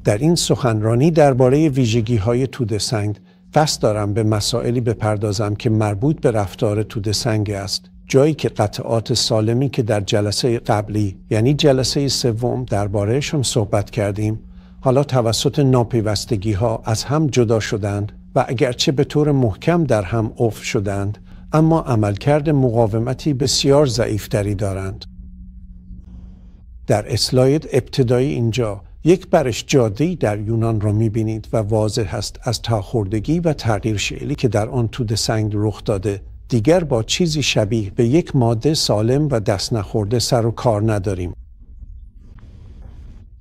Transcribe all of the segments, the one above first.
در این سخنرانی درباره ویژگی‌های توده سنگ قصد دارم به مسائلی بپردازم که مربوط به رفتار توده سنگ است، جایی که قطعات سالمی که در جلسه قبلی یعنی جلسه سوم دربارهشون صحبت کردیم حالا توسط ناپیوستگی‌ها از هم جدا شدند و اگرچه به طور محکم در هم افت شدند اما عملکرد مقاومتی بسیار ضعیف‌تری دارند. در اسلاید ابتدایی اینجا یک برش جاده‌ای در یونان را می‌بینید و واضح است از تاخوردگی و تغییر شکلی که در آن توده سنگ رخ داده دیگر با چیزی شبیه به یک ماده سالم و دست نخورده سر و کار نداریم.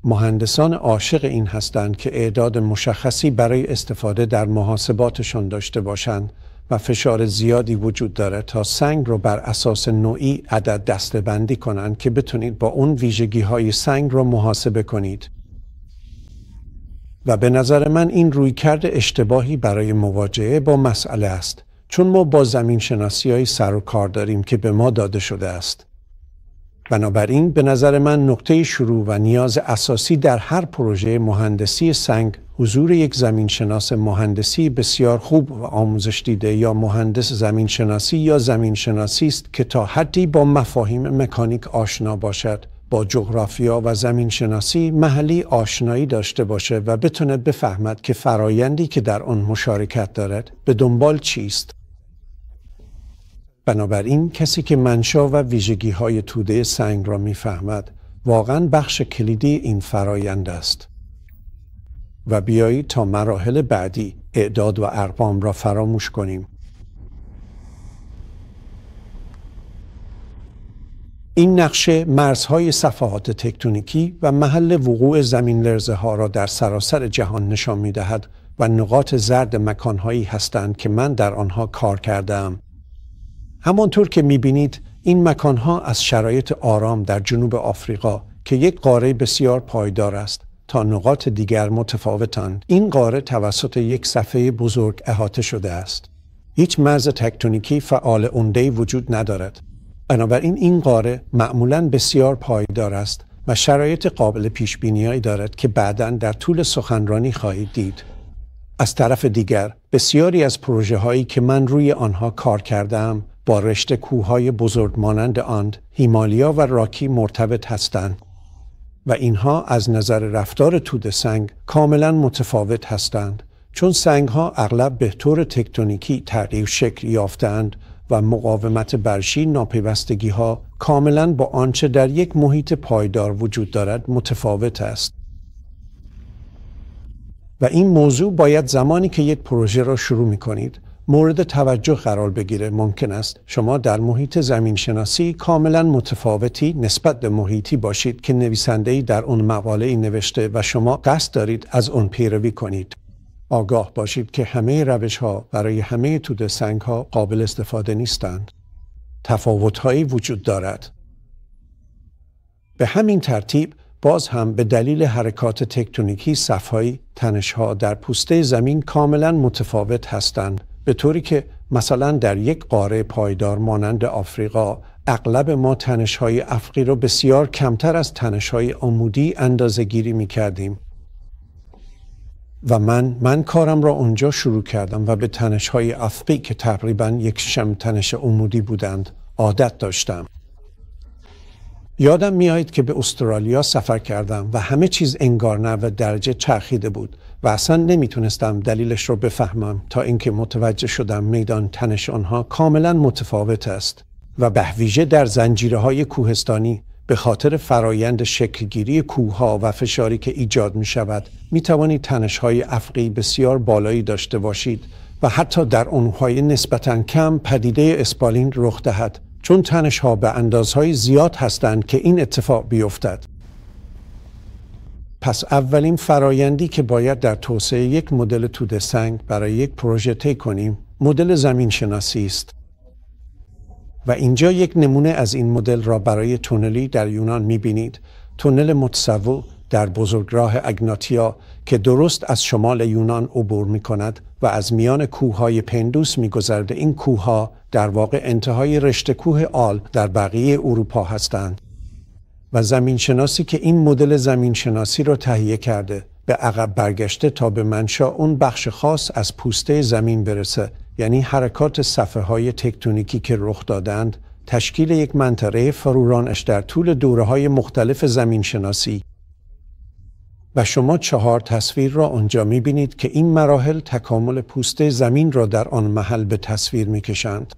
مهندسان عاشق این هستند که اعداد مشخصی برای استفاده در محاسباتشان داشته باشند و فشار زیادی وجود دارد تا سنگ رو بر اساس نوعی عدد دسته‌بندی کنند که بتونید با اون ویژگی‌های سنگ رو محاسبه کنید. و به نظر من این رویکرد اشتباهی برای مواجهه با مسئله است، چون ما با زمین شناسی‌های سر و کار داریم که به ما داده شده است. بنابراین به نظر من نقطه شروع و نیاز اساسی در هر پروژه مهندسی سنگ حضور یک زمینشناس مهندسی بسیار خوب و آموزش دیده یا مهندس زمینشناسی یا زمینشناسی است که تا حدی با مفاهیم مکانیک آشنا باشد، با جغرافیا و زمینشناسی محلی آشنایی داشته باشه و بتونه بفهمد که فرایندی که در آن مشارکت دارد به دنبال چیست. بنابراین کسی که منشأ و ویژگی‌های توده سنگ را می‌فهمد واقعاً بخش کلیدی این فرایند است. و بیایید تا مراحل بعدی اعداد و ارقام را فراموش کنیم. این نقشه مرزهای صفحات تکتونیکی و محل وقوع زمین لرزه ها را در سراسر جهان نشان می دهد و نقاط زرد مکانهایی هستند که من در آنها کار کردم. همانطور که می بینید این مکانها از شرایط آرام در جنوب آفریقا که یک قاره بسیار پایدار است تا نقاط دیگر متفاوتند. این قاره توسط یک صفحه بزرگ احاطه شده است. هیچ مرز تکتونیکی فعال عمده‌ای وجود ندارد. بنابراین این قاره معمولاً بسیار پایدار است و شرایط قابل پیش‌بینی‌ای دارد که بعداً در طول سخنرانی خواهید دید. از طرف دیگر بسیاری از پروژه‌هایی که من روی آنها کار کردم با رشته کوه‌های بزرگ مانند آند، هیمالیا و راکی مرتبط هستند و اینها از نظر رفتار توده سنگ کاملاً متفاوت هستند، چون سنگ‌ها اغلب به طور تکتونیکی تغییر شکل یافتند و مقاومت برشی ناپیوستگی‌ها کاملاً با آنچه در یک محیط پایدار وجود دارد متفاوت است. و این موضوع باید زمانی که یک پروژه را شروع می‌کنید مورد توجه قرار بگیره. ممکن است شما در محیط زمینشناسی کاملا متفاوتی نسبت به محیطی باشید که نویسنده‌ای در اون مقاله‌ای نوشته و شما قصد دارید از اون پیروی کنید. آگاه باشید که همه روش‌ها برای همه توده سنگ‌ها قابل استفاده نیستند. تفاوت‌هایی وجود دارد. به همین ترتیب باز هم به دلیل حرکات تکتونیکی صف‌های تنش‌ها در پوسته زمین کاملا متفاوت هستند، به طوری که مثلا در یک قاره پایدار مانند آفریقا اغلب ما تنش‌های افقی را بسیار کمتر از تنش‌های عمودی اندازه‌گیری می‌کردیم و من کارم را اونجا شروع کردم و به تنش‌های افقی که تقریباً یک شم تنش عمودی بودند عادت داشتم. یادم میاد که به استرالیا سفر کردم و همه چیز انگار نه و درجه چرخیده بود و اصلا نمیتونستم دلیلش رو بفهمم تا اینکه متوجه شدم میدان تنش آنها کاملا متفاوت است و به ویژه در زنجیره‌های کوهستانی به خاطر فرایند شکلگیری کوه‌ها و فشاری که ایجاد می شود می توانید تنش‌های افقی بسیار بالایی داشته باشید و حتی در اونهای نسبتاً کم پدیده اسپالین رخ دهد، چون تنش‌ها به اندازهای زیاد هستند که این اتفاق بیفتد. پس اولین فرایندی که باید در توسعه یک مدل توده سنگ برای یک پروژه طی کنیم مدل زمین شناسی است. و اینجا یک نمونه از این مدل را برای تونلی در یونان می‌بینید. تونل متصوع در بزرگراه اگناتیا که درست از شمال یونان عبور می‌کند و از میان کوه‌های پندوس می‌گذرد. این کوه‌ها در واقع انتهای رشته کوه آلپ در بقیه اروپا هستند و زمینشناسی که این مدل زمینشناسی را تهیه کرده به عقب برگشته تا به منشأ اون بخش خاص از پوسته زمین برسه، یعنی حرکات صفحه‌های تکتونیکی که رخ دادند، تشکیل یک منطقه فرورانش در طول دوره‌های مختلف زمین شناسی. و شما 4 تصویر را آنجا می‌بینید که این مراحل تکامل پوسته زمین را در آن محل به تصویر می‌کشند.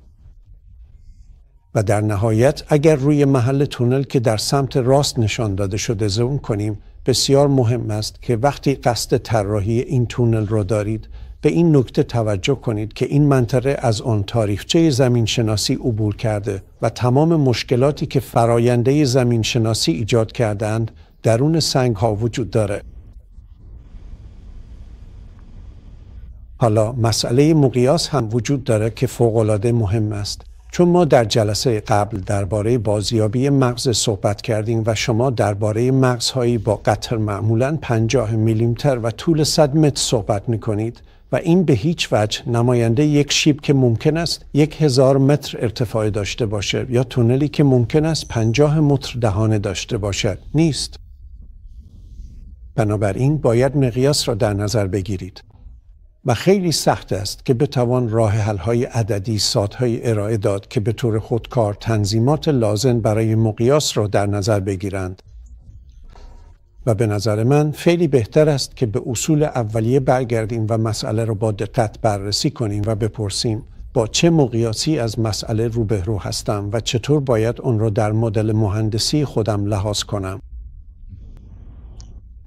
و در نهایت اگر روی محل تونل که در سمت راست نشان داده شده زوم کنیم، بسیار مهم است که وقتی قصد طراحی این تونل را دارید، به این نکته توجه کنید که این منطقه از آن تاریخچه زمین شناسی عبور کرده و تمام مشکلاتی که فراینده زمین شناسی ایجاد کردند درون سنگ ها وجود داره. حالا مسئله مقیاس هم وجود داره که فوق‌العاده مهم است. چون ما در جلسه قبل درباره بازیابی مغز صحبت کردیم و شما درباره مغزهایی با قطر معمولاً 50 میلیمتر و طول 100 متر صحبت می‌کنید و این به هیچ وجه نماینده یک شیب که ممکن است 1000 متر ارتفاع داشته باشه یا تونلی که ممکن است 50 متر دهانه داشته باشد نیست. بنابراین باید مقیاس را در نظر بگیرید. و خیلی سخت است که بتوان راه حل‌های عددی سادهای ارائه داد که به طور خودکار تنظیمات لازم برای مقیاس را در نظر بگیرند. و به نظر من خیلی بهتر است که به اصول اولیه برگردیم و مسئله را با دقت بررسی کنیم و بپرسیم با چه مقیاسی از مسئله روبرو هستم و چطور باید آن را در مدل مهندسی خودم لحاظ کنم.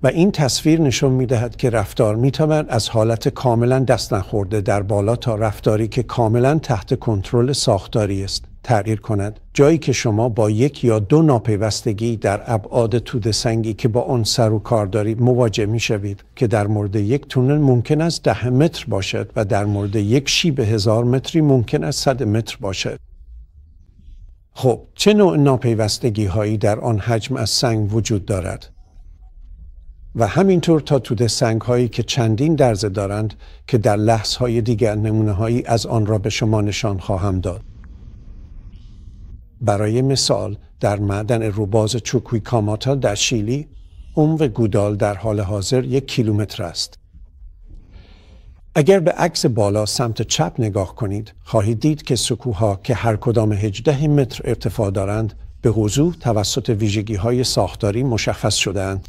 و این تصویر نشون می‌دهد که رفتار می‌تواند از حالت کاملا دست نخورده در بالا تا رفتاری که کاملا تحت کنترل ساختاری است تغییر کند، جایی که شما با 1 یا 2 ناپیوستگی در ابعاد توده سنگی که با آن سر و کار دارید مواجه می‌شوید که در مورد یک تونل ممکن است 10 متر باشد و در مورد یک شیب 1000 متری ممکن است 100 متر باشد. خب چه نوع ناپیوستگی‌هایی در آن حجم از سنگ وجود دارد؟ و همینطور تا توده سنگ هایی که چندین درزه دارند که در لحظه های دیگر نمونه هایی از آن را به شما نشان خواهم داد. برای مثال در معدن روباز چوکویکاماتا در شیلی، عمق گودال در حال حاضر 1 کیلومتر است. اگر به عکس بالا سمت چپ نگاه کنید، خواهید دید که سکوها که هر کدام 18 متر ارتفاع دارند، به وضوح توسط ویژگی های ساختاری مشخص شده‌اند.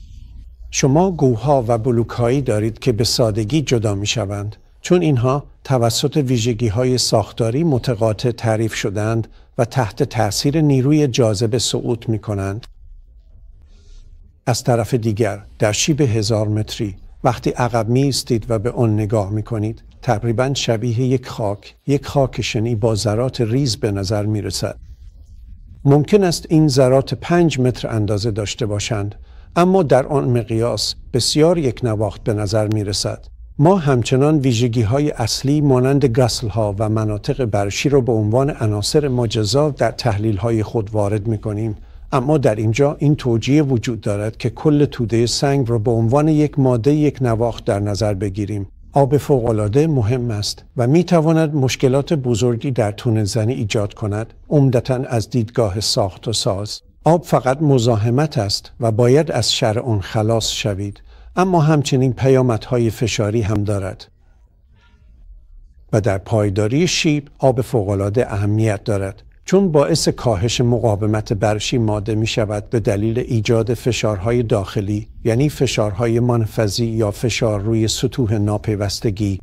شما گوها و بلوک‌هایی دارید که به سادگی جدا می‌شوند، چون اینها توسط ویژگی‌های ساختاری متقاطع تعریف شدند و تحت تأثیر نیروی جاذبه سقوط می‌کنند. از طرف دیگر، در شیب 1000 متری، وقتی عقب می‌ایستید و به آن نگاه می‌کنید، تقریباً شبیه یک خاکشنی با ذرات ریز به نظر می‌رسد. ممکن است این ذرات 5 متر اندازه داشته باشند، اما در آن مقیاس بسیار یک نواخت به نظر می رسد. ما همچنان ویژگی های اصلی مانند گسل ها و مناطق برشی را به عنوان عناصر مجزا در تحلیل های خود وارد می کنیم، اما در اینجا این توجیه وجود دارد که کل توده سنگ را به عنوان یک ماده یک نواخت در نظر بگیریم. آب فوق‌العاده مهم است و می تواند مشکلات بزرگی در تونل زنی ایجاد کند، عمدتاً از دیدگاه ساخت و ساز. آب فقط مزاحمت است و باید از شر آن خلاص شوید، اما همچنین پیامدهای فشاری هم دارد. و در پایداری شیب آب فوق‌العاده اهمیت دارد، چون باعث کاهش مقاومت برشی ماده می شود به دلیل ایجاد فشارهای داخلی، یعنی فشارهای منفذی یا فشار روی سطوح ناپیوستگی.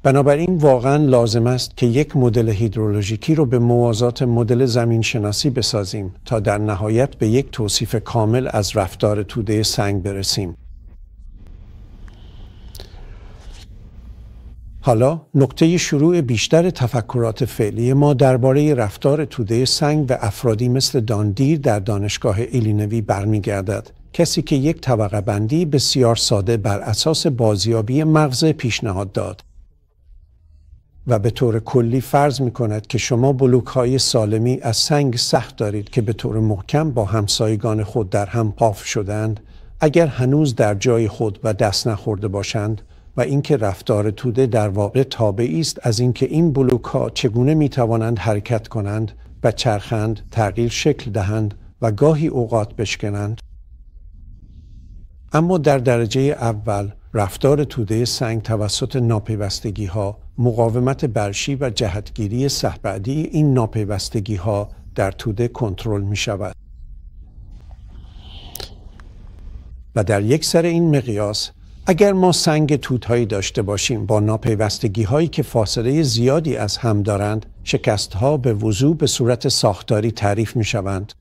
بنابراین واقعا لازم است که یک مدل هیدرولوژیکی رو به موازات مدل زمین شناسی بسازیم تا در نهایت به یک توصیف کامل از رفتار توده سنگ برسیم. حالا نقطه شروع بیشتر تفکرات فعلی ما درباره رفتار توده سنگ و افرادی مثل داندیر در دانشگاه ایلینوی برمیگردد، کسی که یک طبقه بندی بسیار ساده بر اساس بازیابی مغز پیشنهاد داد و به طور کلی فرض می کند که شما بلوک‌های سالمی از سنگ سخت دارید که به طور محکم با همسایگان خود در هم قاف شدند، اگر هنوز در جای خود و دست نخورده باشند، و اینکه رفتار توده در واقع تابعی است از اینکه این بلوک‌ها چگونه می توانند حرکت کنند و چرخند، تغییر شکل دهند و گاهی اوقات بشکنند. اما در درجه اول رفتار توده سنگ توسط ناپیوستگی‌ها، مقاومت برشی و جهتگیری صحبعدی این ناپیوستگی‌ها در توده کنترل می‌شود. و در یک سر این مقیاس، اگر ما سنگ تودهایی داشته باشیم با ناپیوستگی‌هایی که فاصله زیادی از هم دارند، شکست‌ها به وضوح به صورت ساختاری تعریف می‌شوند.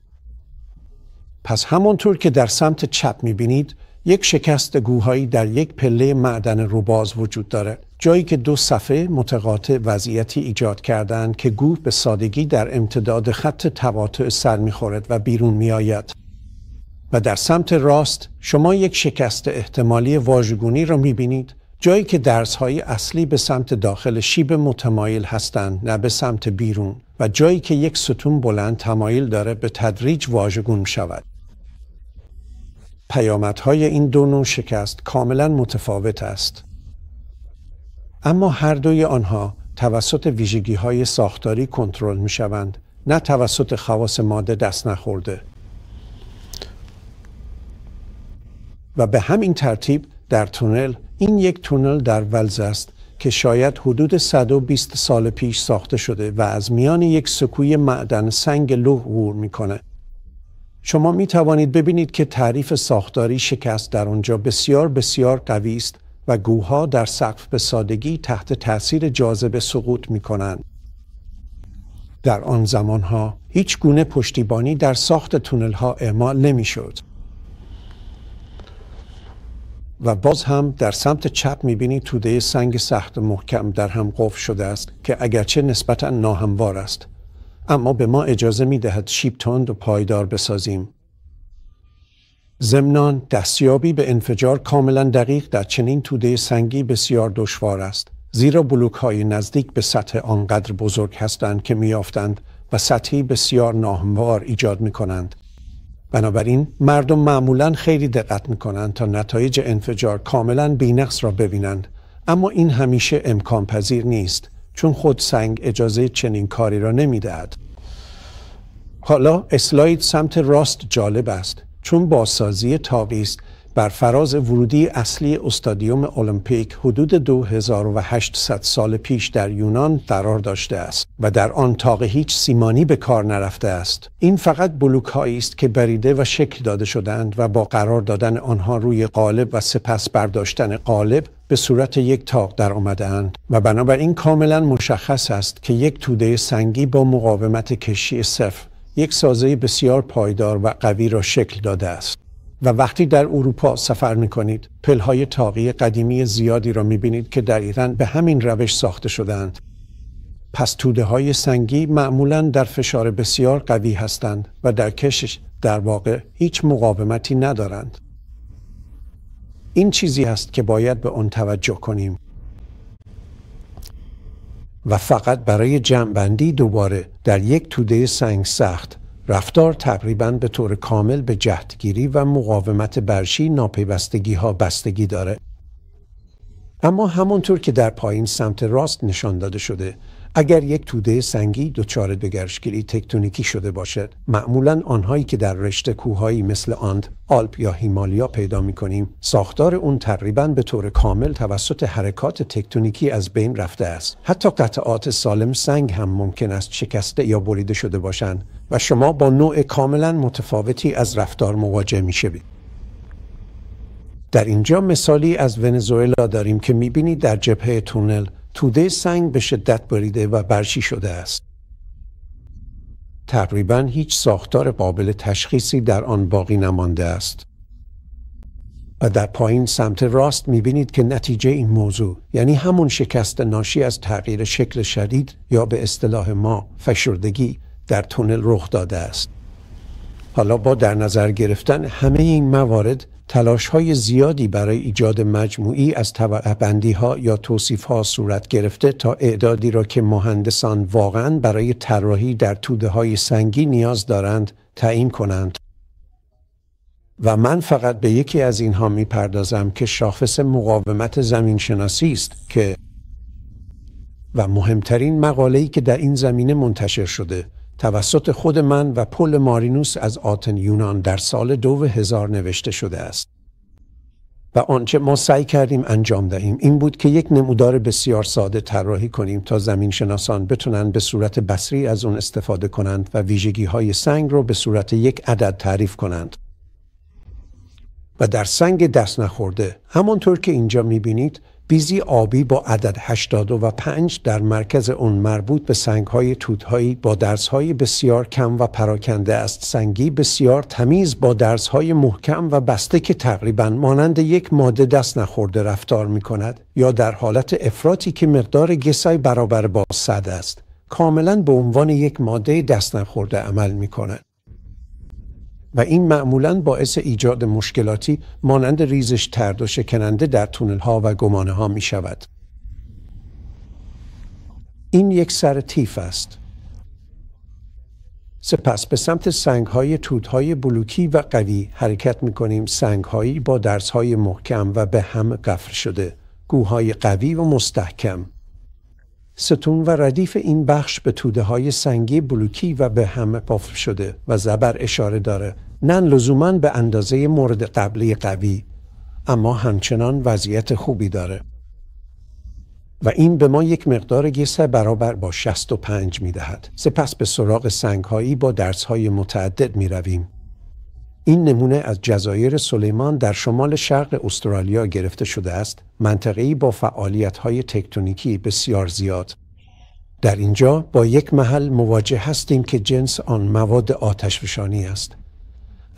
پس همانطور که در سمت چپ می‌بینید، یک شکست گوهایی در یک پله معدن روباز وجود دارد، جایی که دو صفحه متقاطع وضعیتی ایجاد کردند که گوه به سادگی در امتداد خط تقاطع سر می‌خورد و بیرون می‌آید. و در سمت راست شما یک شکست احتمالی واژگونی را می‌بینید، جایی که درزهای اصلی به سمت داخل شیب متمایل هستند نه به سمت بیرون، و جایی که یک ستون بلند تمایل داره به تدریج واژگون شود. پیامدهای این دو نوع شکست کاملا متفاوت است. اما هر دوی آنها توسط ویژگی‌های ساختاری کنترل می‌شوند، نه توسط خواص ماده دست نخورده. و به همین ترتیب در تونل، این یک تونل در ولز است که شاید حدود 120 سال پیش ساخته شده و از میان یک سکوی معدن سنگ لوح عبور می‌کنه. شما می توانید ببینید که تعریف ساختاری شکست در آنجا بسیار بسیار قوی است و گوها در سقف به سادگی تحت تأثیر جاذبه سقوط می کنند. در آن زمانها هیچ گونه پشتیبانی در ساخت تونل ها اعمال نمی شد. و باز هم در سمت چپ می بینید توده سنگ سخت محکم در هم قفل شده است که اگرچه نسبتاً ناهموار است، اما به ما اجازه می دهد شیب تند و پایدار بسازیم. ضمناً دستیابی به انفجار کاملا دقیق در چنین توده سنگی بسیار دشوار است، زیرا بلوک های نزدیک به سطح آنقدر بزرگ هستند که می یافتند و سطحی بسیار ناهموار ایجاد می کنند. بنابراین مردم معمولاً خیلی دقت می کنند تا نتایج انفجار کاملا بی‌نقص را ببینند، اما این همیشه امکان پذیر نیست، چون خود سنگ اجازه چنین کاری را نمی دهد. حالا اسلاید سمت راست جالب است، چون بازسازی تاقی است بر فراز ورودی اصلی استادیوم المپیک حدود 2800 سال پیش در یونان قرار داشته است و در آن طاق هیچ سیمانی به کار نرفته است. این فقط بلوک هایی است که بریده و شکل داده شدند و با قرار دادن آنها روی قالب و سپس برداشتن قالب به صورت یک طاق در آمده‌اند و بنابراین کاملا مشخص است که یک توده سنگی با مقاومت کشی صفر یک سازه بسیار پایدار و قوی را شکل داده است. و وقتی در اروپا سفر می‌کنید، پل‌های طاقی قدیمی زیادی را می‌بینید که دقیقاً به همین روش ساخته شده‌اند. پس توده‌های سنگی معمولاً در فشار بسیار قوی هستند و در کشش در واقع هیچ مقاومتی ندارند. این چیزی است که باید به آن توجه کنیم. و فقط برای جمع‌بندی دوباره در یک توده سنگ سخت، رفتار تقریباً به طور کامل به جهتگیری و مقاومت برشی ناپیوستگی ها بستگی داره. اما همونطور که در پایین سمت راست نشان داده شده، اگر یک توده سنگی دچار دگرشگیری تکتونیکی شده باشد، معمولاً آنهایی که در رشته کوههایی مثل آند، آلپ یا هیمالیا پیدا می‌کنیم، ساختار اون تقریباً به طور کامل توسط حرکات تکتونیکی از بین رفته است. حتی قطعات سالم سنگ هم ممکن است شکسته یا بریده شده باشند و شما با نوع کاملاً متفاوتی از رفتار مواجه می‌شوید. در اینجا مثالی از ونزوئلا داریم که می‌بینید در جبهه تونل توده سنگ به شدت بریده و برشی شده است. تقریباً هیچ ساختار قابل تشخیصی در آن باقی نمانده است. و در پایین سمت راست می‌بینید که نتیجه این موضوع، یعنی همون شکست ناشی از تغییر شکل شدید یا به اصطلاح ما فشردگی در تونل رخ داده است. حالا با در نظر گرفتن همه این موارد، تلاش‌های زیادی برای ایجاد مجموعی از طبقه‌بندی‌ها یا توصیف‌ها صورت گرفته تا اعدادی را که مهندسان واقعاً برای طراحی در توده‌های سنگی نیاز دارند تعیین کنند. و من فقط به یکی از اینها می‌پردازم که شاخص مقاومت زمینشناسی است که و مهمترین مقاله‌ای که در این زمینه منتشر شده توسط خود من و پل مارینوس از آتن یونان در سال 2000 نوشته شده است. و آنچه ما سعی کردیم انجام دهیم این بود که یک نمودار بسیار ساده طراحی کنیم تا زمین شناسان بتونن به صورت بصری از اون استفاده کنند و ویژگی های سنگ رو به صورت یک عدد تعریف کنند. و در سنگ دست نخورده همانطور که اینجا میبینید بیزی آبی با عدد 85 در مرکز اون مربوط به سنگ‌های توت‌هایی با درزهای بسیار کم و پراکنده است. سنگی بسیار تمیز با درزهای محکم و بسته که تقریباً مانند یک ماده دست نخورده رفتار می‌کند یا در حالت افراطی که مقدار گسای برابر با 100 است. کاملاً به عنوان یک ماده دست نخورده عمل می‌کند. و این معمولاً باعث ایجاد مشکلاتی مانند ریزش ترد و شکننده در تونل‌ها و گمانه‌ها می شود. این یک سر تیف است. سپس به سمت سنگ‌های توت‌های بلوکی و قوی حرکت می‌کنیم. سنگ‌هایی با درزهای محکم و به هم قفل شده، گوهای قوی و مستحکم. ستون و ردیف این بخش به توده‌های سنگی بلوکی و به هم قفل شده و زبر اشاره داره، نه لزوماً به اندازه مورد قبلی قوی، اما همچنان وضعیت خوبی داره. و این به ما یک مقدار گس برابر با 65 می‌دهد. سپس به سراغ سنگ‌هایی با درزهای متعدد می‌رویم. این نمونه از جزایر سلیمان در شمال شرق استرالیا گرفته شده است، منطقه‌ای با فعالیت‌های تکتونیکی بسیار زیاد. در اینجا با یک محل مواجه هستیم که جنس آن مواد آتشفشانی است،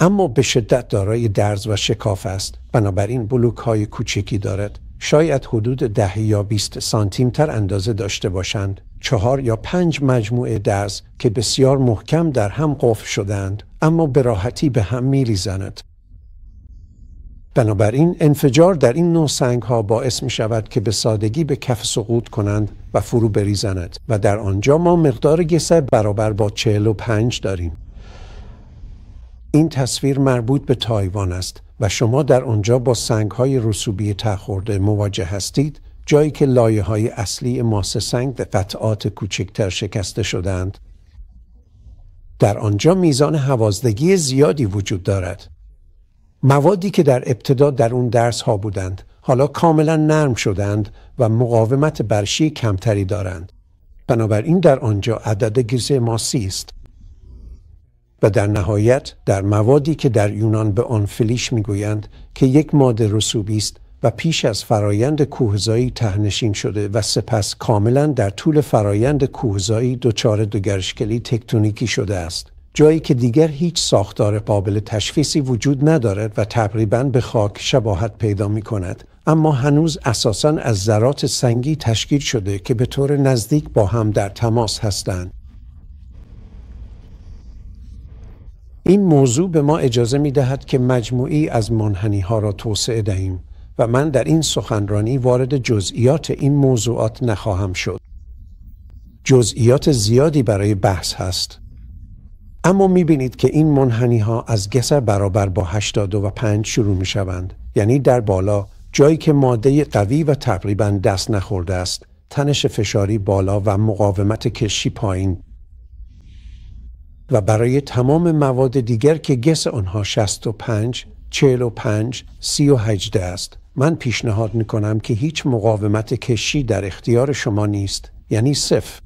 اما به شدت دارای درز و شکاف است. بنابراین بلوک‌های کوچکی دارد، شاید حدود 10 یا 20 سانتیمتر اندازه داشته باشند. 4 یا 5 مجموعه درز که بسیار محکم در هم قفل شدند، اما به راحتی به هم می‌ریزند. بنابراین انفجار در این نوع سنگ‌ها باعث می‌شود که به سادگی به کف سقوط کنند و فرو بریزند و در آنجا ما مقدار گسه برابر با 45 داریم. این تصویر مربوط به تایوان است و شما در آنجا با سنگ‌های رسوبی تخورده مواجه هستید، جایی که لایه‌های اصلی ماس سنگ به قطعات کوچکتر شکسته شدند. در آنجا میزان حوازدگی زیادی وجود دارد. موادی که در ابتدا در اون درزها بودند حالا کاملا نرم شدند و مقاومت برشی کمتری دارند. بنابراین در آنجا عدد گزه ماسی است. و در نهایت در موادی که در یونان به آن فلیش میگویند که یک ماده رسوبی است و پیش از فرایند کوهزایی تهنشین شده و سپس کاملا در طول فرایند کوهزایی دچار دوگرشکلی تکتونیکی شده است، جایی که دیگر هیچ ساختار قابل تشخیصی وجود ندارد و تقریباً به خاک شباهت پیدا می کند، اما هنوز اساساً از ذرات سنگی تشکیل شده که به طور نزدیک با هم در تماس هستند. این موضوع به ما اجازه می دهد که مجموعی از منحنی ها را توسعه دهیم و من در این سخنرانی وارد جزئیات این موضوعات نخواهم شد. جزئیات زیادی برای بحث هست. اما می بینید که این منحنی ها از گسه برابر با 85 شروع می شوند. یعنی در بالا، جایی که ماده قوی و تقریبا دست نخورده است، تنش فشاری بالا و مقاومت کشی پایین. و برای تمام مواد دیگر که گس آنها 65، 45، 38 است، من پیشنهاد می کنم که هیچ مقاومت کشی در اختیار شما نیست، یعنی صفر.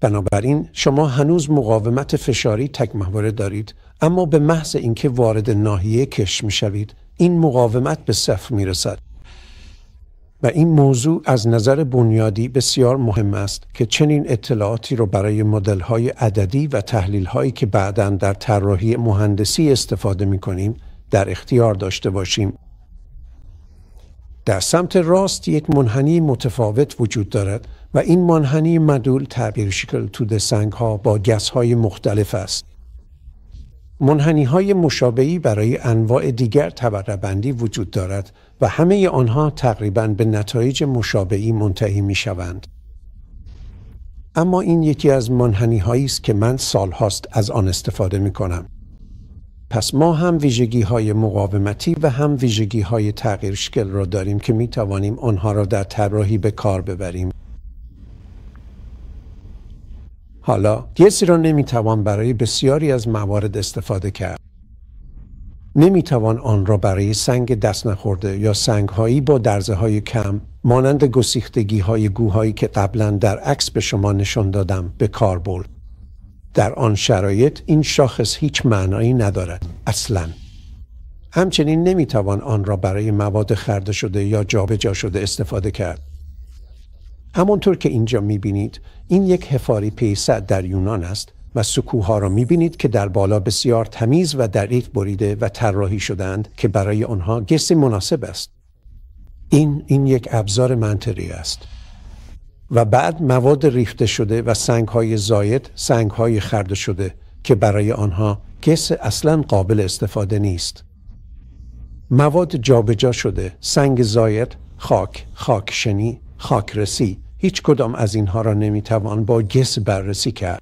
بنابراین شما هنوز مقاومت فشاری تک محوره دارید، اما به محض اینکه وارد ناحیه کش می شوید، این مقاومت به صفر می رسد. و این موضوع از نظر بنیادی بسیار مهم است که چنین اطلاعاتی را برای مدل‌های عددی و تحلیل‌هایی که بعداً در طراحی مهندسی استفاده می‌کنیم در اختیار داشته باشیم. در سمت راست یک منحنی متفاوت وجود دارد و این منحنی مدول تعبیر شکل توده سنگ‌ها با گس‌های مختلف است. منحنی‌های مشابهی برای انواع دیگر طبقه‌بندی وجود دارد و همه آنها تقریباً به نتایج مشابهی منتهی می‌شوند. اما این یکی از منحنی‌هایی است که من سال‌هاست از آن استفاده می‌کنم. پس ما هم ویژگی‌های مقاومتی و هم ویژگی‌های تغییر شکل را داریم که می‌توانیم آنها را در طراحی به کار ببریم. حالا گسی را نمیتوان برای بسیاری از موارد استفاده کرد. نمیتوان آن را برای سنگ دست نخورده یا سنگهایی با درزه‌های کم مانند گسیختگی‌های گوهایی که قبلا در عکس به شما نشان دادم به کار برد. در آن شرایط این شاخص هیچ معنایی ندارد اصلاً. همچنین نمیتوان آن را برای مواد خرده شده یا جابجا شده استفاده کرد. همانطور که اینجا میبینید این یک حفاری پیسد در یونان است و سکوها را میبینید که در بالا بسیار تمیز و دقیق بریده و طراحی شدند که برای آنها گسی مناسب است. این یک ابزار منطقی است. و بعد مواد ریخته شده و سنگ‌های زاید، سنگ‌های خرده شده که برای آنها گس اصلاً قابل استفاده نیست. مواد جابجا شده، سنگ زاید، خاکشنی، خاکرسی، هیچ کدام از اینها را نمیتوان با گس بررسی کرد.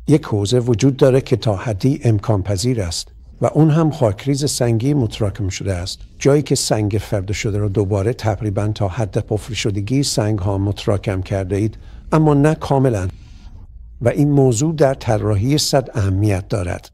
یک حوزه وجود داره که تا حدی امکان پذیر است و اون هم خاکریز سنگی متراکم شده است، جایی که سنگ فرده شده را دوباره تقریبا تا حد قفل شدگی سنگ ها متراکم کرده اید، اما نه کاملا. و این موضوع در طراحی سد اهمیت دارد.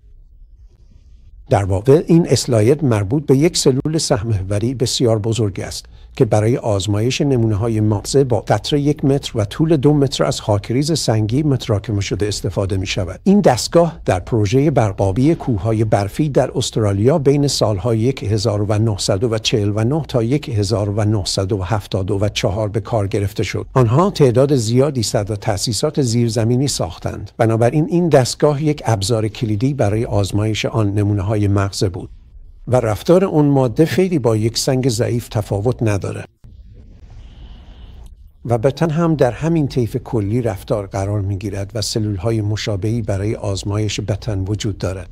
در واقع این اسلاید مربوط به یک سلول سهم‌محوری بسیار بزرگ است که برای آزمایش نمونه‌های مغزه با قطر 1 متر و طول 2 متر از خاکریز سنگی متراکم شده استفاده می شود. این دستگاه در پروژه برقابی کوههای برفی در استرالیا بین سالهای 1949 تا 1974 به کار گرفته شد. آنها تعداد زیادی سد و تأسیسات زیرزمینی ساختند. بنابراین این دستگاه یک ابزار کلیدی برای آزمایش آن نمونه‌های مغزه بود. و رفتار اون ماده خیلی با یک سنگ ضعیف تفاوت نداره و بتن هم در همین طیف کلی رفتار قرار می گیرد و سلول های مشابهی برای آزمایش بتن وجود دارد.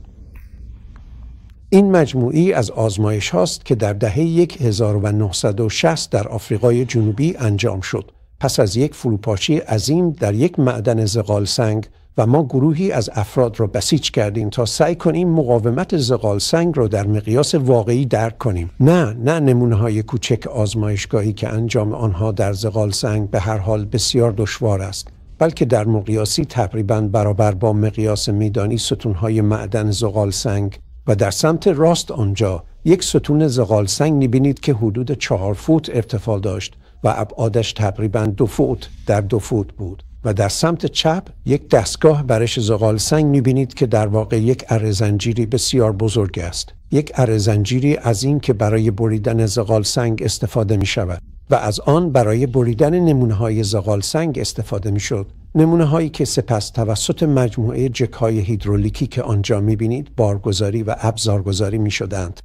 این مجموعی از آزمایش هاست که در دهه 1960 در آفریقای جنوبی انجام شد، پس از یک فروپاشی عظیم در یک معدن زغال سنگ، و ما گروهی از افراد را بسیج کردیم تا سعی کنیم مقاومت زغال سنگ را در مقیاس واقعی درک کنیم. نه نمونه‌های کوچک آزمایشگاهی که انجام آنها در زغال سنگ به هر حال بسیار دشوار است، بلکه در مقیاسی تقریباً برابر با مقیاس میدانی ستون‌های معدن زغال سنگ. و در سمت راست آنجا یک ستون زغال سنگ می‌بینید که حدود 4 فوت ارتفاع داشت و ابعادش تقریباً 2 فوت در 2 فوت بود. و در سمت چپ یک دستگاه برش زغال سنگ می‌بینید که در واقع یک اره زنجیری بسیار بزرگ است. یک اره زنجیری عظیم که برای بریدن زغال سنگ استفاده می‌شود و از آن برای بریدن نمونه‌های زغال سنگ استفاده می‌شد. نمونه‌هایی که سپس توسط مجموعه جک‌های هیدرولیکی که آنجا می‌بینید بارگذاری و ابزارگذاری می‌شدند.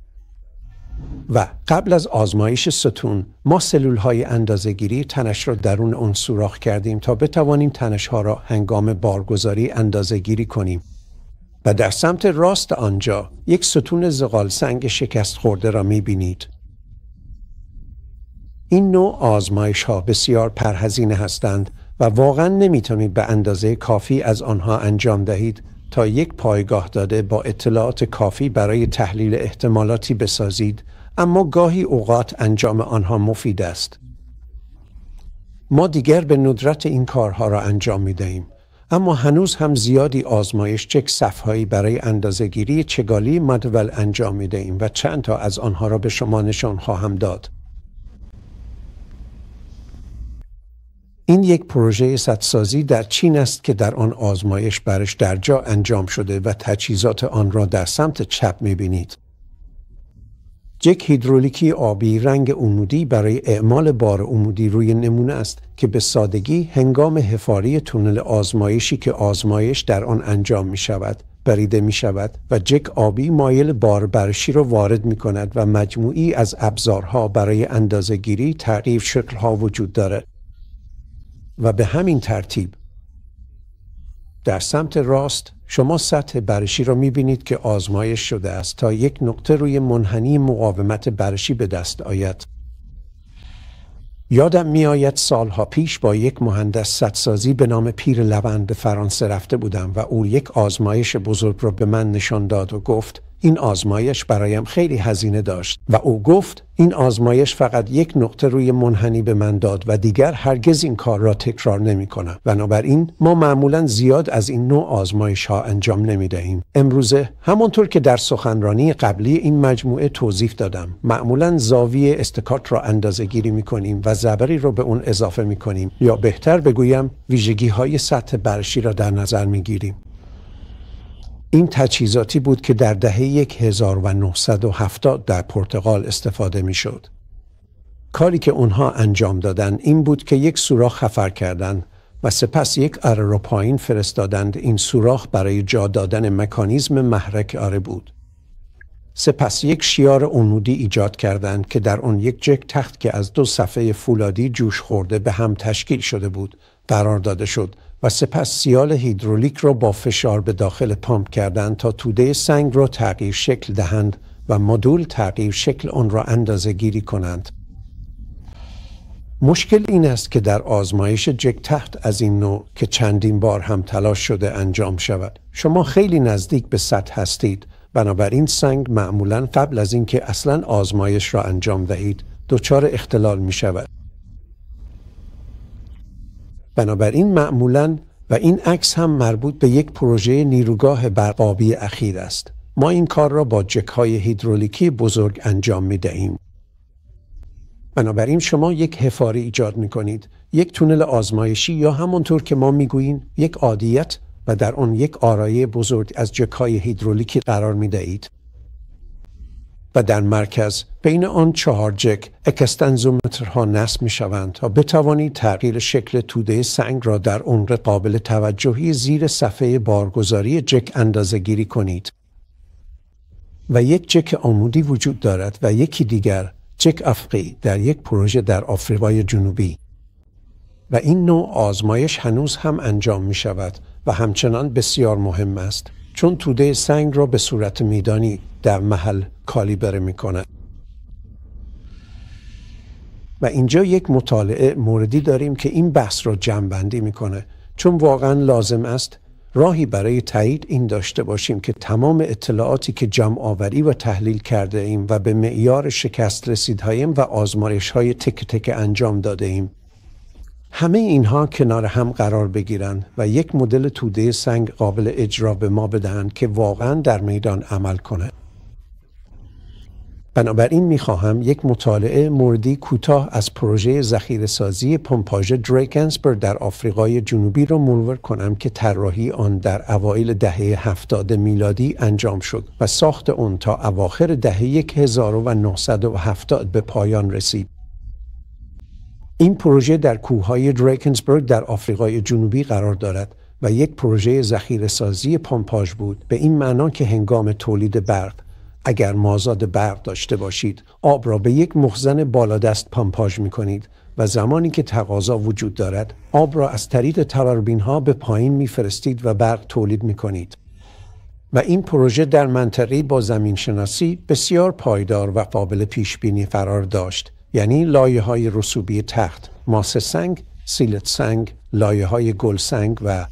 و قبل از آزمایش ستون ما سلول‌های اندازه‌گیری تنش را درون آن سوراخ کردیم تا بتوانیم تنش‌ها را هنگام بارگذاری اندازه‌گیری کنیم. و در سمت راست آنجا یک ستون زغال سنگ شکست خورده را می‌بینید. این نوع آزمایش‌ها بسیار پرهزینه هستند و واقعاً نمی‌توانید به اندازه کافی از آنها انجام دهید تا یک پایگاه داده با اطلاعات کافی برای تحلیل احتمالاتی بسازید، اما گاهی اوقات انجام آنها مفید است. ما دیگر به ندرت این کارها را انجام می‌دهیم، اما هنوز هم زیادی آزمایش چک صف‌هایی برای اندازه‌گیری چگالی مدول انجام می‌دهیم و چند تا از آنها را به شما نشان خواهم داد. این یک پروژه سدسازی در چین است که در آن آزمایش برش در جا انجام شده و تجهیزات آن را در سمت چپ می‌بینید. جک هیدرولیکی آبی رنگ عمودی برای اعمال بار عمودی روی نمونه است که به سادگی هنگام حفاری تونل آزمایشی که آزمایش در آن انجام می شود بریده می شود و جک آبی مایل بار برشی را وارد می کند و مجموعی از ابزارها برای اندازه‌گیری تغییر شکل‌ها وجود دارد. و به همین ترتیب در سمت راست شما سطح برشی را می‌بینید که آزمایش شده است تا یک نقطه روی منحنی مقاومت برشی به دست آید. یادم می‌آید سالها پیش با یک مهندس سدسازی به نام پیر لوند به فرانسه رفته بودم و او یک آزمایش بزرگ را به من نشان داد و گفت این آزمایش برایم خیلی هزینه داشت و او گفت این آزمایش فقط یک نقطه روی منحنی به من داد و دیگر هرگز این کار را تکرار نمی کنم. بنابراین ما معمولا زیاد از این نوع آزمایش ها انجام نمی دهیم. امروزه همانطور که در سخنرانی قبلی این مجموعه توضیح دادم، معمولا زاویه استکاک را اندازه گیری می کنیم و زبری را به اون اضافه می کنیم، یا بهتر بگویم ویژگی های سطح برشی را در نظر می گیریم. این تجهیزاتی بود که در دهه 1970 در پرتغال استفاده می شد. کاری که اونها انجام دادن این بود که یک سوراخ حفر کردند و سپس یک اره را پایین فرستادند. این سوراخ برای جا دادن مکانیزم محرک اره بود. سپس یک شیار عمودی ایجاد کردند که در آن یک جک تخت که از 2 صفحه فولادی جوش خورده به هم تشکیل شده بود قرار داده شد و سپس سیال هیدرولیک را با فشار به داخل پامپ کردند تا توده سنگ را تغییر شکل دهند و مدول تغییر شکل آن را اندازه گیری کنند. مشکل این است که در آزمایش جک تخت از این نوع که چندین بار هم تلاش شده انجام شود، شما خیلی نزدیک به سطح هستید. بنابراین سنگ معمولاً قبل از اینکه اصلاً آزمایش را انجام دهید دچار اختلال می شود. بنابراین معمولاً و این عکس هم مربوط به یک پروژه نیروگاه برقابی اخیر است. ما این کار را با جک‌های هیدرولیکی بزرگ انجام می دهیم. بنابراین شما یک حفاره ایجاد می کنید، یک تونل آزمایشی یا همونطور که ما می گوییم یک عادیت، و در آن یک آرایه بزرگ از جک‌های هیدرولیکی قرار می دهید. و در مرکز بین آن 4 جک اکستنزومترها نصب می شوند تا بتوانید تغییر شکل توده سنگ را در عمق قابل توجهی زیر صفحه بارگذاری جک اندازه گیری کنید. و یک جک عمودی وجود دارد و یکی دیگر جک افقی در یک پروژه در آفریقای جنوبی. و این نوع آزمایش هنوز هم انجام می شود و همچنان بسیار مهم است، چون توده سنگ را به صورت میدانی در محل کالیبره می کند. و اینجا یک مطالعه موردی داریم که این بحث را جمع‌بندی می کنه، چون واقعا لازم است راهی برای تایید این داشته باشیم که تمام اطلاعاتی که جمع آوری و تحلیل کرده ایم و به معیار شکست رسیدهایم و آزمایش های تک تک انجام داده ایم، همه اینها کنار هم قرار بگیرند و یک مدل توده سنگ قابل اجرا به ما بدهند که واقعا در میدان عمل کنه. بنابراین میخواهم یک مطالعه موردی کوتاه از پروژه ذخیره‌سازی پمپاژ دریکنسبرگ در آفریقای جنوبی را مرور کنم که طراحی آن در اوایل دهه 70 میلادی انجام شد و ساخت آن تا اواخر دهه 1970 به پایان رسید. این پروژه در کوههای دریکنسبرگ در آفریقای جنوبی قرار دارد و یک پروژه ذخیره‌سازی پمپاژ بود، به این معنا که هنگام تولید برق اگر مازاد برق داشته باشید، آب را به یک مخزن بالادست پمپاژ می کنید و زمانی که تقاضا وجود دارد، آب را از طریق توربین ها به پایین می فرستید و برق تولید می کنید. و این پروژه در منطقه‌ای با زمین شناسی بسیار پایدار و قابل پیش بینی قرار داشت، یعنی لایه‌های رسوبی تخت، ماس سنگ، سیلت سنگ، لایه‌های گل سنگ و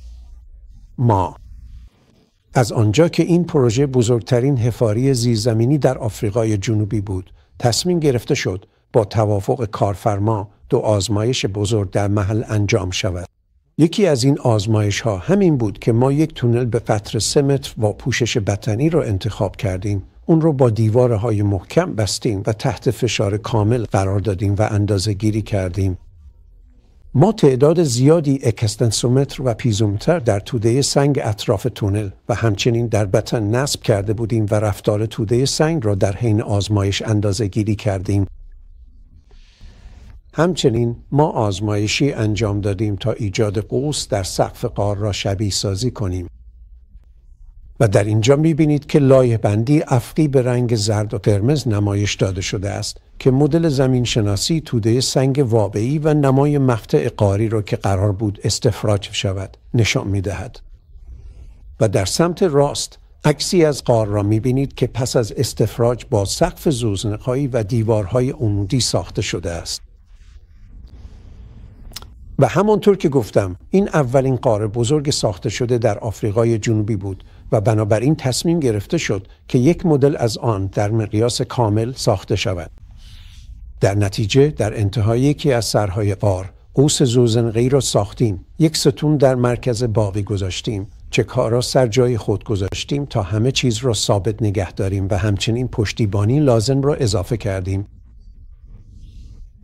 ما. از آنجا که این پروژه بزرگترین حفاری زیرزمینی در آفریقای جنوبی بود، تصمیم گرفته شد با توافق کارفرما 2 آزمایش بزرگ در محل انجام شود. یکی از این آزمایش ها همین بود که ما یک تونل به قطر 3 متر با پوشش بطنی را انتخاب کردیم. اون رو با دیوارهای محکم بستیم و تحت فشار کامل قرار دادیم و اندازه گیری کردیم. ما تعداد زیادی اکستنسومتر و پیزومتر در توده سنگ اطراف تونل و همچنین در بطن نصب کرده بودیم و رفتار توده سنگ را در حین آزمایش اندازه گیری کردیم. همچنین ما آزمایشی انجام دادیم تا ایجاد قوس در سقف غار را شبیه سازی کنیم. و در اینجا می‌بینید که لایه بندی افقی به رنگ زرد و قرمز نمایش داده شده است که مدل زمین شناسی توده سنگ واقعی و نمای مقطع غاری را که قرار بود استفراج شود نشان می‌دهد. و در سمت راست عکسی از غار را می‌بینید که پس از استفراج با سقف زوزنق‌هایی و دیوارهای عمودی ساخته شده است. و همانطور که گفتم، این اولین غار بزرگ ساخته شده در آفریقای جنوبی بود و بنابراین تصمیم گرفته شد که یک مدل از آن در مقیاس کامل ساخته شود. در نتیجه در انتهای یکی از سرهای غار قوس زوزنقی را ساختیم، یک ستون در مرکز باقی گذاشتیم، چک‌ها را سر جای خود گذاشتیم تا همه چیز را ثابت نگه داریم و همچنین پشتیبانی لازم را اضافه کردیم.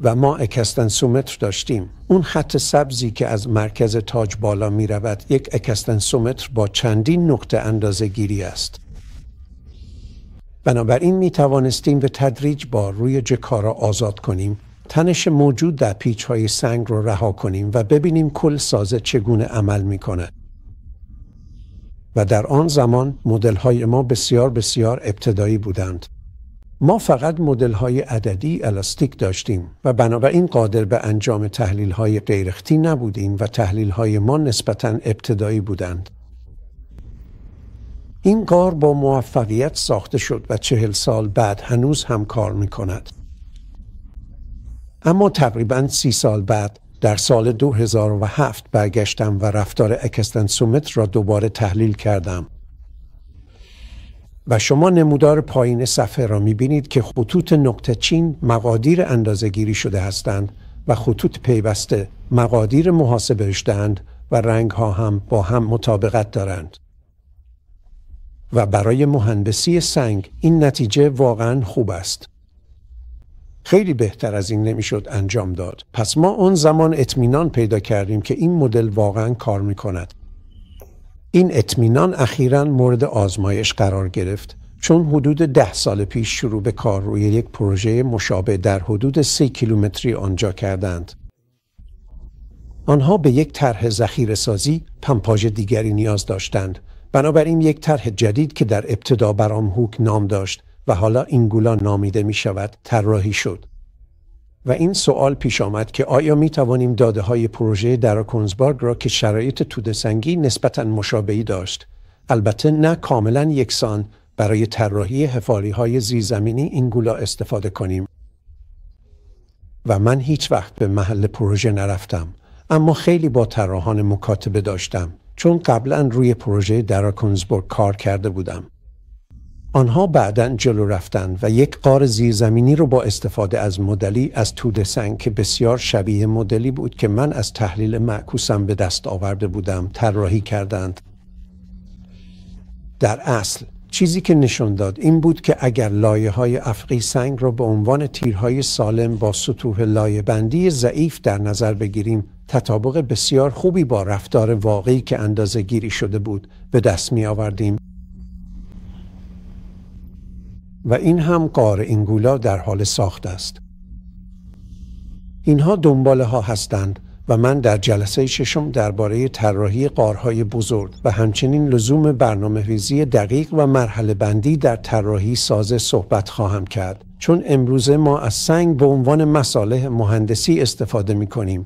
و ما اکستنسومتر داشتیم. اون خط سبزی که از مرکز تاج بالا می رود یک اکستنسومتر با چندین نقطه اندازه گیری است. بنابراین می توانستیم به تدریج بار روی جکا را آزاد کنیم، تنش موجود در پیچ های سنگ را رها کنیم و ببینیم کل سازه چگونه عمل می کند. و در آن زمان مدل های ما بسیار بسیار ابتدایی بودند. ما فقط مدل های عددی الاستیک داشتیم و بنابراین قادر به انجام تحلیل های غیرختی نبودیم و تحلیل های ما نسبتاً ابتدایی بودند. این غار با موفقیت ساخته شد و 40 سال بعد هنوز هم کار می کند. اما تقریباً 30 سال بعد در سال 2007 برگشتم و رفتار اکستنسومتر را دوباره تحلیل کردم. و شما نمودار پایین صفحه را می‌بینید که خطوط نقطه چین مقادیر اندازه‌گیری شده هستند و خطوط پیوسته مقادیر محاسبه شده‌اند و رنگ‌ها هم با هم مطابقت دارند. و برای مهندسی سنگ این نتیجه واقعاً خوب است. خیلی بهتر از این نمی‌شد انجام داد. پس ما اون زمان اطمینان پیدا کردیم که این مدل واقعاً کار می‌کند. این اطمینان اخیراً مورد آزمایش قرار گرفت چون حدود 10 سال پیش شروع به کار روی یک پروژه مشابه در حدود 3 کیلومتری آنجا کردند. آنها به یک طرح ذخیره‌سازی پمپاژ دیگری نیاز داشتند. بنابراین یک طرح جدید که در ابتدا برام هوک نام داشت و حالا اینگولا نامیده می شود طراحی شد. و این سوال پیش آمد که آیا می توانیم داده های پروژه دراکونزبرگ را که شرایط توده سنگی نسبتاً مشابهی داشت، البته نه کاملاً یکسان، برای طراحی حفاری های زیرزمینی اینگولا استفاده کنیم. و من هیچ وقت به محل پروژه نرفتم، اما خیلی با طراحان مکاتبه داشتم چون قبلاً روی پروژه دراکونزبرگ کار کرده بودم. آنها بعداً جلو رفتند و یک غار زیرزمینی رو با استفاده از مدلی از توده سنگ که بسیار شبیه مدلی بود که من از تحلیل معکوسم به دست آورده بودم طراحی کردند. در اصل چیزی که نشون داد این بود که اگر لایه‌های افقی سنگ را به عنوان تیرهای سالم با سطوح لایه‌بندی ضعیف در نظر بگیریم، تطابق بسیار خوبی با رفتار واقعی که اندازه‌گیری شده بود به دست می آوردیم. و این هم غار اینگولا در حال ساخت است. اینها دنباله ها هستند و من در جلسه ششم درباره طراحی غارهای بزرگ و همچنین لزوم برنامه‌ریزی دقیق و مرحله بندی در طراحی سازه صحبت خواهم کرد، چون امروزه ما از سنگ به عنوان مصالح مهندسی استفاده می کنیم.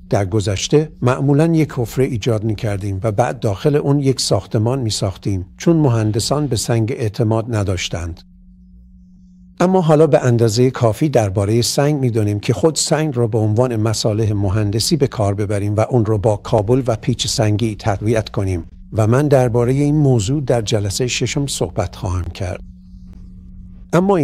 در گذشته معمولاً یک حفره ایجاد می کردیم و بعد داخل اون یک ساختمان می ساختیم چون مهندسان به سنگ اعتماد نداشتند. اما حالا به اندازه کافی درباره سنگ می دانیم که خود سنگ را به عنوان مصالح مهندسی به کار ببریم و اون را با کابل و پیچ سنگی تقویت کنیم و من درباره این موضوع در جلسه ششم صحبت خواهم کرد. اما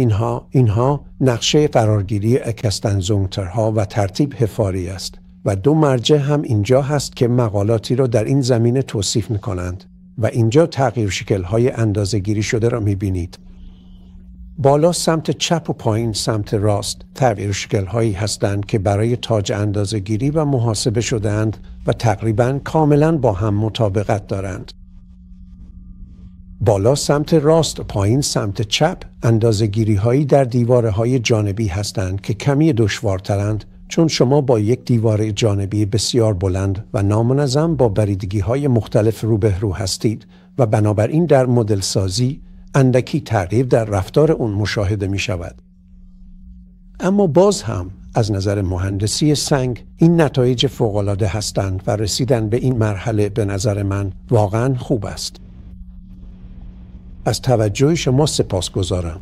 اینها نقشه قرارگیری اکستنزونگترها و ترتیب حفاری است. و دو مرجع هم اینجا هست که مقالاتی را در این زمینه توصیف می کنند و اینجا تغییر شکل‌های اندازه‌گیری شده را می بینید. بالا سمت چپ و پایین سمت راست تغییر شکل‌هایی هستند که برای تاج اندازه‌گیری و محاسبه شده‌اند و تقریباً کاملاً با هم مطابقت دارند. بالا سمت راست و پایین سمت چپ اندازه‌گیری‌هایی در دیوارهای جانبی هستند که کمی دشوارترند، چون شما با یک دیوار جانبی بسیار بلند و نامنظم با بریدگی‌های مختلف روبرو هستید و بنابراین در مدل سازی اندکی تغییر در رفتار اون مشاهده می شود. اما باز هم از نظر مهندسی سنگ این نتایج فوق‌العاده هستند و رسیدن به این مرحله به نظر من واقعاً خوب است. از توجه شما سپاسگزارم.